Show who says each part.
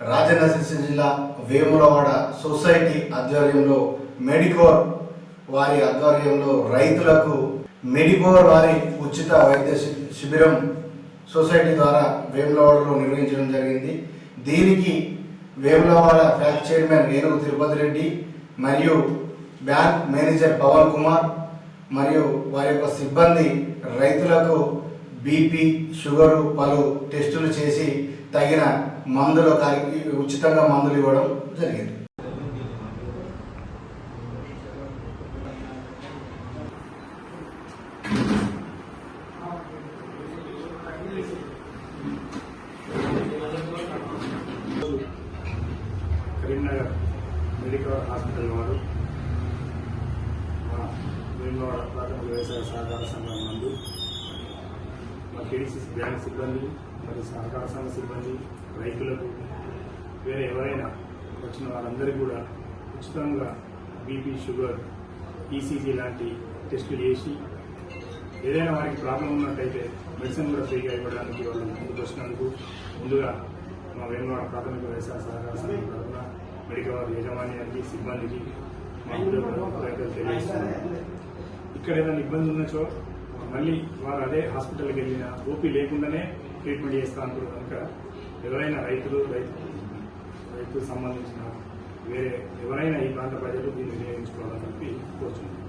Speaker 1: రాజన్న సిరిసిల్ల జిల్లా వేములవాడ సొసైటీ ఆధ్వర్యంలో మెడికోర్ వారి ఆధ్వర్యంలో రైతులకు మెడికోర్ వారి ఉచిత వైద్య శిబిరం సొసైటీ ద్వారా వేములవాడలో నిర్వహించడం జరిగింది. దీనికి వేములవాడ ఫ్యాక్ట్ చైర్మన్ ఏనుగు తిరుపతి రెడ్డి మరియు బ్యాంక్ మేనేజర్ పవన్ కుమార్ మరియు వారి యొక్క సిబ్బంది రైతులకు బీపీ, షుగరు పలు టెస్టులు చేసి తగిన మందులు ఉచితంగా మందులు ఇవ్వడం జరిగింది.
Speaker 2: కరీంనగర్ మెడికల్ హాస్పిటల్ వారు మా వేములవాడ ప్రాథమిక వ్యవసాయ సహకార సంఘం నందు మా కేడీసీసీ బ్యాంక్ సిబ్బంది మరియు సహకార సంఘ సిబ్బంది రైతులకు వేరే ఎవరైనా వచ్చిన వారందరికీ కూడా ఉచితంగా బీపీ, షుగర్, ఈసీజీ లాంటి టెస్టులు చేసి ఏదైనా వారికి ప్రాబ్లం ఉన్నట్టయితే మెడిసిన్ కూడా ఫ్రీగా ఇవ్వడానికి వాళ్ళు ముందుకు వచ్చినందుకు ముందుగా మా వేములవాడ ప్రాథమిక వ్యవసాయ సహకార సంఘం తరఫున మెడికల్ యాజమాన్యానికి, సిబ్బందికి మా రైతులు తెలియజేస్తున్నారు. ఇక్కడ ఏదైనా ఇబ్బంది ఉన్నచో మళ్ళీ వారు అదే హాస్పిటల్కి వెళ్ళిన ఓపీ లేకుండానే ట్రీట్మెంట్ చేస్తా అంటారు. కనుక ఎవరైనా రైతు సంబంధించిన వేరే ఎవరైనా ఈ ప్రాంత ప్రజలు దీన్ని వినియోగించుకోవాలని చెప్పి కోరుచున్నాను.